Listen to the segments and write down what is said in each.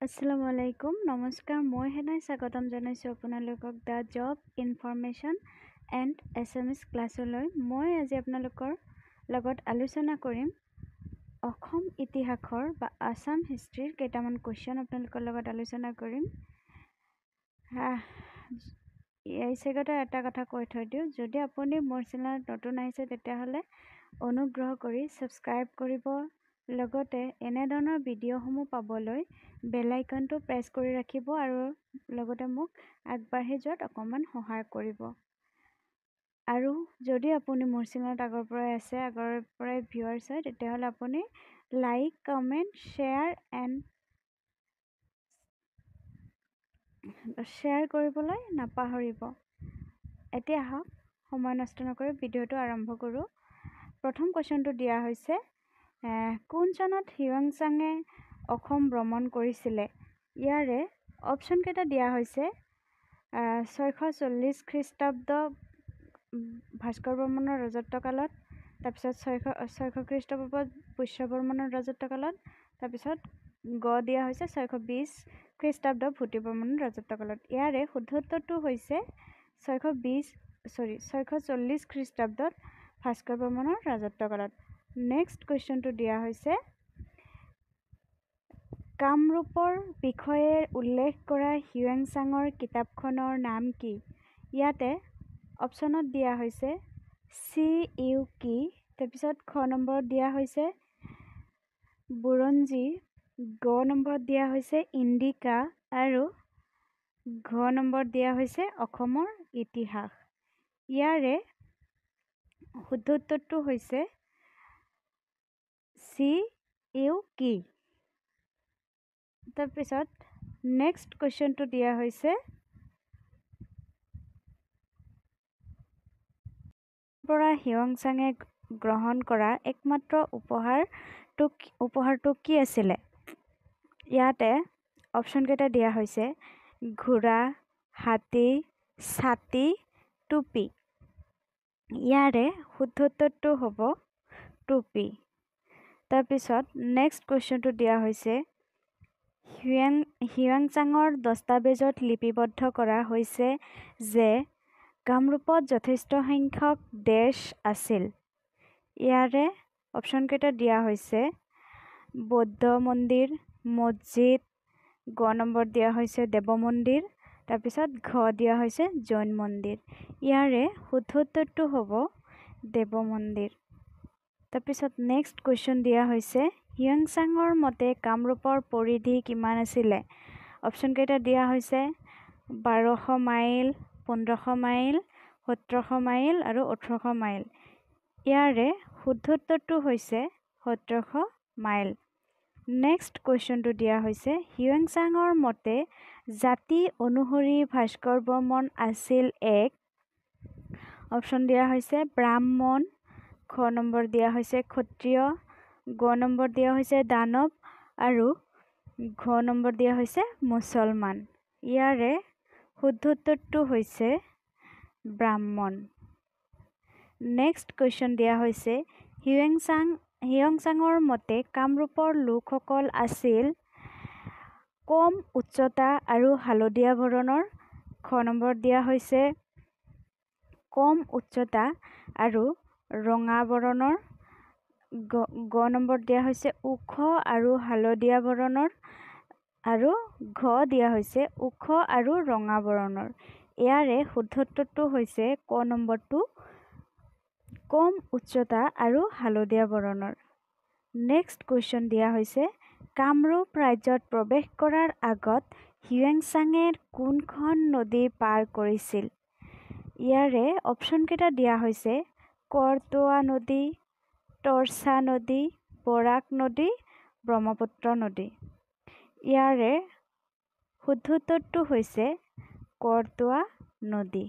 আসসালামু আলাইকুম নমস্কাৰ মই হেনাই স্বাগতম জনাইছোঁ আপোনালোকক the job information and SMS ক্লাছলৈ মই আজি আপোনালোকৰ লগত আলোচনা কৰিম অসম ইতিহাসৰ বা আসাম হিষ্ট্ৰীৰ কেইটামান কুৱেশ্যন আপোনালোকৰ লগত আলোচনা কৰিম এই চেগতে এটা কথা কৈ থৈ দিওঁ যদি আপুনি মোৰ চেনেলত নতুন আহিছে তেতিয়াহ'লে অনুগ্ৰহ কৰি ছাবস্ক্ৰাইব কৰিব লগতে এনেধৰণৰ ভিডিঅ'সমূহ পাবলৈ বেল আইকনটো প্ৰেছ কৰি ৰাখিব আৰু লগতে মোক আগবাঢ়ি যোৱাত অকণমান সহায় কৰিব আৰু যদি আপুনি মোৰ চেনেলত আগৰ পৰাই আছে আগৰ পৰাই ভিউৱাৰ্ছ হয় তেতিয়াহ'লে আপুনি লাইক কমেণ্ট শ্বেয়াৰ কৰিবলৈ নাপাহৰিব এতিয়া আহক সময় নষ্ট নকৰি ভিডিঅ'টো আৰম্ভ কৰোঁ প্ৰথম কুৱেশ্যনটো দিয়া হৈছে কোন চনত হিউৱেন-চাঙে অসম ভ্ৰমণ কৰিছিলে ইয়াৰে অপশ্যন কেইটা দিয়া হৈছে 640 খ্ৰীষ্টাব্দ ভাস্কৰ বৰ্মনৰ ৰাজত্বকালত তাৰপিছত 600 খ্ৰীষ্টপূৰ্বত পুষ্য বৰ্মনৰ ৰাজত্বকালত তাৰপিছত গ দিয়া হৈছে 620 খ্ৰীষ্টাব্দ ভূতি বৰ্মনৰ ৰাজত্বকালত ইয়াৰে শুদ্ধ উত্তৰটো হৈছে 640 খ্ৰীষ্টাব্দত ভাস্কৰ বৰ্মনৰ ৰাজত্বকালত নেক্সট কুৱেশ্যনটো দিয়া হৈছে কামৰূপৰ বিষয়ে উল্লেখ কৰা হিউৱেন-চাঙৰ কিতাপখনৰ নাম কি ইয়াতে অপশ্যনত দিয়া হৈছে CUK তাৰপিছত খ নম্বৰত দিয়া হৈছে বুৰঞ্জী গ নম্বৰত দিয়া হৈছে ইণ্ডিকা আৰু ঘ নম্বৰত দিয়া হৈছে অসমৰ ইতিহাস ইয়াৰে শুদ্ধ উত্তৰটো হৈছে CUK তাৰপিছত নেক্সট কুৱেশ্যনটো দিয়া হৈছে পৰা হিউৱেন-চাঙে গ্ৰহণ কৰা একমাত্ৰ উপহাৰটো কি আছিলে ইয়াতে অপশ্যন কেইটা দিয়া হৈছে ঘোঁৰা হাতী ছাতি টুপি ইয়াৰে শুদ্ধ উত্তৰটো হ'ব টুপি তাৰপিছত নেক্সট কুৱেশ্যনটো দিয়া হৈছে হিউৱেন-চাঙৰ দস্তাবেজত লিপিবদ্ধ কৰা হৈছে যে কামৰূপত যথেষ্ট সংখ্যক দেশ আছিল ইয়াৰে অপশ্যন কেইটা দিয়া হৈছে বৌদ্ধ মন্দিৰ মছজিদ গ নম্বৰ দিয়া হৈছে দেৱ মন্দিৰ তাৰপিছত ঘ দিয়া হৈছে জৈন মন্দিৰ ইয়াৰে শুদ্ধ উত্তৰটো হ'ব দেৱ মন্দিৰ তাৰপিছত নেক্সট কুৱেশ্যন দিয়া হৈছে হিউৱেন-চাঙৰ মতে কামৰূপৰ পৰিধি কিমান আছিলে অপশ্যন কেইটা দিয়া হৈছে 1200 মাইল 1500 মাইল 1700 মাইল আৰু 1800 মাইল ইয়াৰে শুদ্ধ উত্তৰটো হৈছে 1700 মাইল নেক্সট কুৱেশ্যনটো দিয়া হৈছে হিউৱেন-চাঙৰ মতে জাতি অনুসৰি ভাস্কৰ বৰ্মন আছিল এক অপশ্যন দিয়া হৈছে ব্ৰাহ্মণ খ নম্বৰ দিয়া হৈছে ক্ষত্ৰিয় গ নম্বৰ দিয়া হৈছে দানৱ আৰু ঘ নম্বৰ দিয়া হৈছে মুছলমান ইয়াৰে শুদ্ধ উত্তৰটো হৈছে ব্ৰাহ্মণ নেক্সট কুৱেশ্যন দিয়া হৈছে হিউৱেন-চাঙৰ মতে কামৰূপৰ লোকসকল আছিল কম উচ্চতা আৰু হালধীয়া বৰণৰ খ নম্বৰ দিয়া হৈছে কম উচ্চতা আৰু ৰঙা বৰণৰ গ নম্বৰ দিয়া হৈছে ওখ আৰু হালধীয়া বৰণৰ আৰু ঘ দিয়া হৈছে ওখ আৰু ৰঙা বৰণৰ ইয়াৰে শুদ্ধ উত্তৰটো হৈছে ক নম্বৰটো কম উচ্চতা আৰু হালধীয়া বৰণৰ নেক্সট কুৱেশ্যন দিয়া হৈছে কামৰূপ ৰাজ্যত প্ৰৱেশ কৰাৰ আগত হিউৱেন-চাঙে কোনখন নদী পাৰ কৰিছিল ইয়াৰে অপশ্যন কেইটা দিয়া হৈছে কৰতোৱা নদী তৰ্চা নদী বৰাক নদী ব্ৰহ্মপুত্ৰ নদী ইয়াৰে শুদ্ধ উত্তৰটো হৈছে কৰতোৱা নদী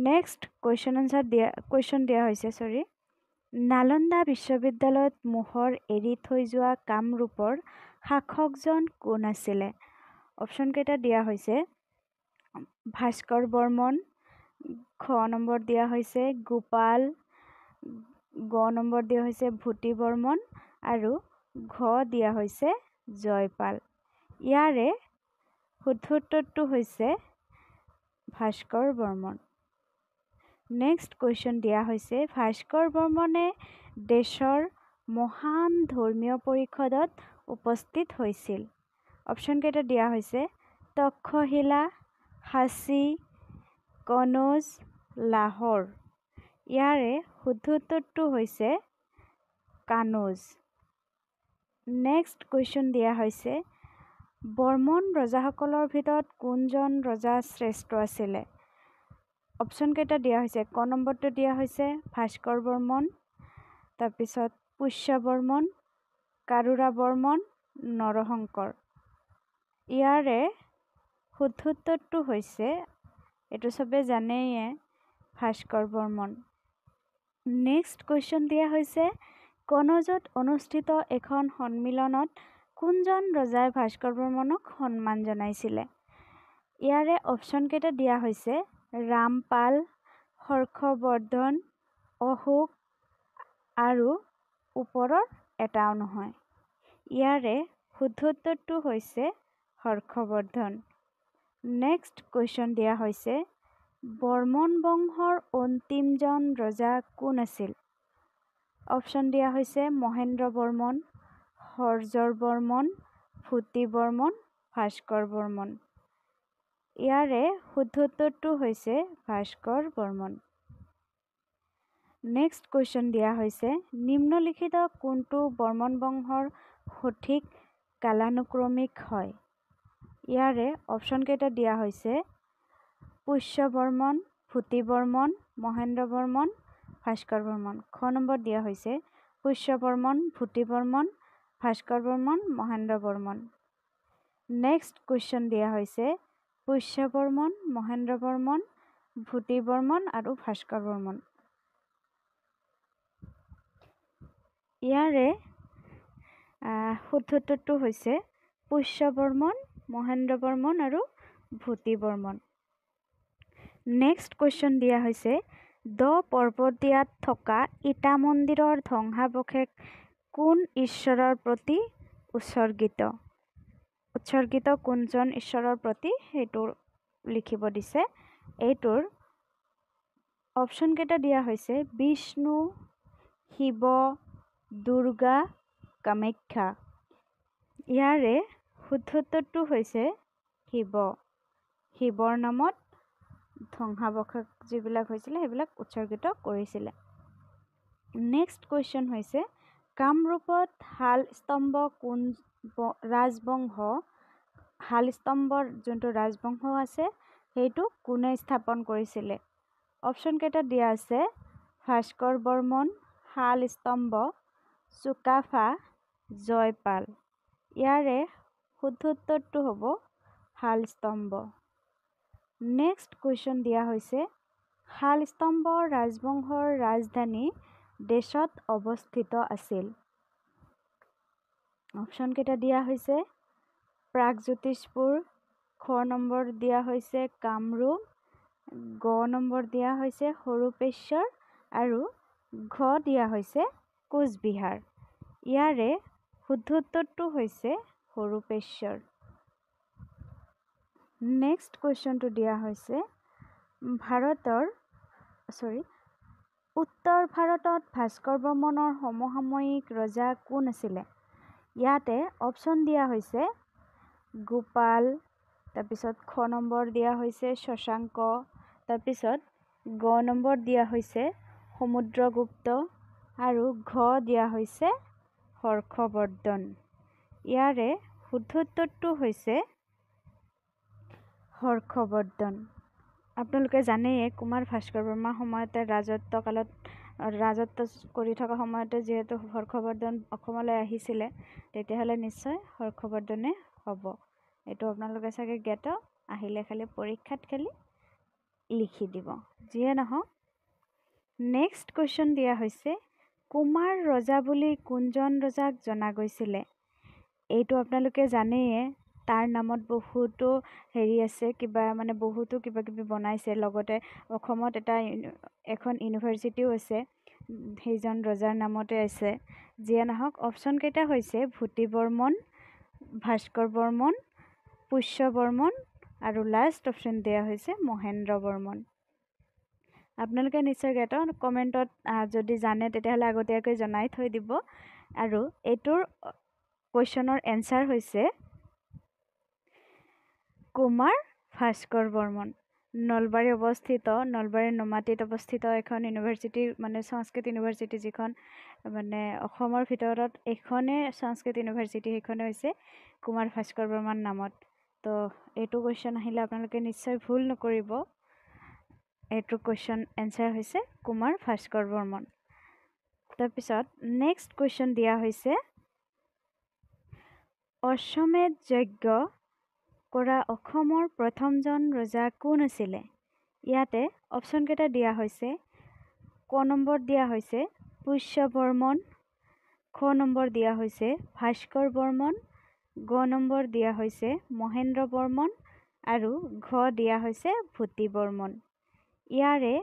নেক্সট কুৱেশ্যন দিয়া হৈছে নালন্দা বিশ্ববিদ্যালয়ত মোহৰ এৰি থৈ যোৱা কামৰূপৰ শাসকজন কোন আছিলে অপশ্যন কেইটা দিয়া হৈছে ভাস্কৰ বৰ্মন খ নম্বৰ দিয়া হৈছে গোপাল গ নম্বৰ দিয়া হৈছে ভূতি বৰ্মন আৰু ঘ দিয়া হৈছে জয়পাল ইয়াৰে শুদ্ধ উত্তৰটো হৈছে ভাস্কৰ বৰ্মন। নেক্সট কুৱেশ্যন দিয়া হৈছে ভাস্কৰ বৰ্মনে দেশৰ মহান ধৰ্মীয় পৰিষদত উপস্থিত হৈছিল। অপশ্যনকেইটা দিয়া হৈছে তক্ষশিলা, সাঁচি, কনৌজ, লাহোৰ। ইয়াৰে শুদ্ধ উত্তৰটো হৈছে কানৌজ। নেক্সট কুৱেশ্যন দিয়া হৈছে বৰ্মন ৰজাসকলৰ ভিতৰত কোনজন ৰজা শ্ৰেষ্ঠ আছিলে? অপশ্যনকেইটা দিয়া হৈছে ক নম্বৰটো দিয়া হৈছে ভাস্কৰ বৰ্মন, তাৰপিছত পুষ্য বৰ্মন, কাৰুৰা বৰ্মন, নৰশংকৰ। ইয়াৰে শুদ্ধ উত্তৰটো হৈছে এইটো চবে জানেয়ে ভাস্কৰ বৰ্মন। নেক্সট কুৱেশ্যন দিয়া হৈছে কনৌজত অনুষ্ঠিত এখন সন্মিলনত কোনজন ৰজাই ভাস্কৰ বৰ্মনক সন্মান জনাইছিলে? ইয়াৰে অপশ্যনকেইটা দিয়া হৈছে ৰামপাল, হৰ্ষবৰ্ধন, অশোক আৰু ওপৰৰ এটাও নহয়। ইয়াৰে শুদ্ধ উত্তৰটো হৈছে হৰ্ষবৰ্ধন। নেক্সট কুৱেশ্যন দিয়া হৈছে বৰ্মন বংশৰ অন্তিমজন ৰজা কোন আছিল? অপশ্যন দিয়া হৈছে মহেন্দ্ৰ বৰ্মন, হৰ্ষৰ বৰ্মন, ভূতি বৰ্মন, ভাস্কৰ বৰ্মন। ইয়াৰে শুদ্ধ উত্তৰটো হৈছে ভাস্কৰ বৰ্মন। নেক্সট কুৱেশ্যন দিয়া হৈছে নিম্নলিখিত কোনটো বৰ্মন বংশৰ সঠিক কালানুক্ৰমিক হয়? ইয়াৰে অপশ্যনকেইটা দিয়া হৈছে পুষ্য বৰ্মন, ভূতি বৰ্মন, মহেন্দ্ৰ বৰ্মন, ভাস্কৰ বৰ্মন। খ নম্বৰ দিয়া হৈছে পুষ্য বৰ্মন, ভূতি বৰ্মন, ভাস্কৰ বৰ্মন, মহেন্দ্ৰ বৰ্মন। নেক্সট কুৱেশ্যন দিয়া হৈছে পুষ্য বৰ্মন, মহেন্দ্ৰ বৰ্মন, ভূতি বৰ্মন আৰু ভাস্কৰ বৰ্মন। ইয়াৰে শুদ্ধ উত্তৰটো হৈছে পুষ্য বৰ্মন, মহেন্দ্ৰ বৰ্মন আৰু ভূতি বৰ্মন। নেক্সট কুৱেশ্যন দিয়া হৈছে দ পৰ্বতীয়াত থকা ইটা মন্দিৰৰ ধ্বংসাৱশেষ কোন ঈশ্বৰৰ প্ৰতি উৎসৰ্গিত? কোনজন ঈশ্বৰৰ প্ৰতি সেইটো লিখিব দিছে। এইটোৰ অপশ্যনকেইটা দিয়া হৈছে বিষ্ণু, শিৱ, দুৰ্গা, কামাখ্যা। ইয়াৰে শুদ্ধ উত্তৰটো হৈছে শিৱ। শিৱৰ নামত ধ্বংসাৱশেষ যিবিলাক হৈছিলে সেইবিলাক উৎসৰ্গিত কৰিছিলে। নেক্সট কুৱেশ্যন হৈছে কামৰূপত শালস্তম্ভ কোন ৰাজবংশ শালস্তম্ভৰ যোনটো ৰাজবংশ আছে সেইটো কোনে স্থাপন কৰিছিলে? অপশ্যনকেইটা দিয়া আছে ভাস্কৰ বৰ্মন, শালস্তম্ভ, চুকাফা, জয়পাল। ইয়াৰে শুদ্ধ উত্তৰটো হ'ব শালস্তম্ভ। নেক্সট কুৱেশ্যন দিয়া হৈছে শালস্তম্ভ ৰাজবংশৰ ৰাজধানী দেশত অৱস্থিত আছিল। অপশ্যনকেইটা দিয়া হৈছে প্ৰাগজ্যোতিষপুৰ, খ নম্বৰ দিয়া হৈছে কামৰূপ, গ নম্বৰ দিয়া হৈছে সৰুপেশ্বৰ আৰু ঘ দিয়া হৈছে কোচবিহাৰ। ইয়াৰে শুদ্ধ উত্তৰটো হৈছে সৰুপেশ্বৰ। নেক্সট কুৱেশ্যনটো দিয়া হৈছে উত্তৰ ভাৰতত ভাস্কৰ বৰ্মনৰ সমসাময়িক ৰজা কোন আছিলে? ইয়াতে অপশ্যন দিয়া হৈছে গোপাল, তাৰপিছত খ নম্বৰ দিয়া হৈছে শশাংক, তাৰপিছত গ নম্বৰ দিয়া হৈছে সমুদ্ৰগুপ্ত আৰু ঘ দিয়া হৈছে হৰ্ষবৰ্ধন। ইয়াৰে শুদ্ধ উত্তৰটো হৈছে হৰ্ষবৰ্ধন। আপোনালোকে জানেই কুমাৰ ভাস্কৰ বৰ্মাৰ সময়তে ৰাজত্ব কৰি থকা সময়তে যিহেতু হৰ্ষবৰ্ধন অসমলৈ আহিছিলে তেতিয়াহ'লে নিশ্চয় হৰ্ষবৰ্ধনে হ'ব। এইটো আপোনালোকে চাগে জ্ঞাত, আহিলে খালি পৰীক্ষাত খালি লিখি দিব। যিয়ে নহওক নেক্সট কুৱেশ্যন দিয়া হৈছে কুমাৰ ৰজা বুলি কোনজন ৰজাক জনা গৈছিলে? এইটো আপোনালোকে জানেই তাৰ নামত বহুতো আছে বহুতো কিবা কিবি বনাইছে, লগতে অসমত এখন ইউনিভাৰ্চিটিও আছে সেইজন ৰজাৰ নামতে আছে। যিয়ে নহওক অপশ্যনকেইটা হৈছে ভূতি বৰ্মন, ভাস্কৰ বৰ্মন পুষ্য বৰ্মন আৰু লাষ্ট অপশ্যন দিয়া হৈছে মহেন্দ্ৰ বৰ্মন। আপোনালোকে নিশ্চয় জ্ঞাত, কমেণ্টত যদি জানে তেতিয়াহ'লে আগতীয়াকৈ জনাই থৈ দিব। আৰু এইটোৰ কুৱেশ্যনৰ এনচাৰ হৈছে কুমাৰ ভাস্কৰ বৰ্মন। নলবাৰী অৱস্থিত, নলবাৰীৰ নুমাতীত অৱস্থিত এখন ইউনিভাৰ্চিটি, মানে সংস্কৃত ইউনিভাৰ্চিটি, যিখন মানে অসমৰ ভিতৰত এইখনেই সংস্কৃত ইউনিভাৰ্চিটি, সেইখনে হৈছে কুমাৰ ভাস্কৰ বৰ্মন নামত। তো এইটো কুৱেশ্যন আহিলে আপোনালোকে নিশ্চয় ভুল নকৰিব। এইটোৰ কুৱেশ্যন এনচাৰ হৈছে কুমাৰ ভাস্কৰ বৰ্মন। তাৰপিছত নেক্সট কুৱেশ্যন দিয়া হৈছে অশ্বমেধ যজ্ঞ কৰা অসমৰ প্ৰথমজন ৰজা কোন আছিলে? ইয়াতে অপশ্যন কেইটা দিয়া হৈছে। ক নম্বৰ দিয়া হৈছে পুষ্য বৰ্মন, খ নম্বৰ দিয়া হৈছে ভাস্কৰ বৰ্মন, গ নম্বৰ দিয়া হৈছে মহেন্দ্ৰ বৰ্মন আৰু ঘ দিয়া হৈছে ভূতি বৰ্মন। ইয়াৰে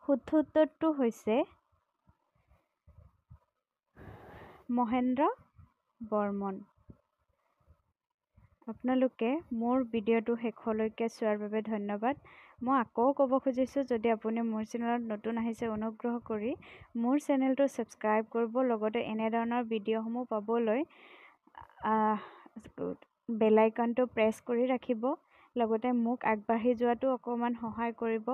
শুদ্ধ উত্তৰটো হৈছে মহেন্দ্ৰ বৰ্মন। আপোনালোকে মোৰ ভিডিঅ'টো শেষলৈকে চোৱাৰ বাবে ধন্যবাদ। মই আকৌ ক'ব খুজিছোঁ, যদি আপুনি মোৰ চেনেলত নতুন আহিছে অনুগ্ৰহ কৰি মোৰ চেনেলটো ছাবস্ক্ৰাইব কৰিব, লগতে এনেধৰণৰ ভিডিঅ'সমূহ পাবলৈ বেল আইকনটো প্ৰেছ কৰি ৰাখিব, লগতে মোক আগবাঢ়ি যোৱাটো অকণমান সহায় কৰিব।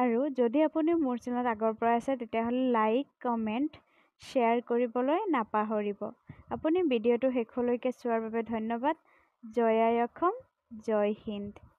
আৰু যদি আপুনি মোৰ চেনেলত আগৰ পৰা আছে তেতিয়াহ'লে লাইক, কমেণ্ট, শ্বেয়াৰ কৰিবলৈ নাপাহৰিব। আপুনি ভিডিঅ'টো শেষলৈকে চোৱাৰ বাবে ধন্যবাদ। জয় আই অসম, জয় হিন্দ।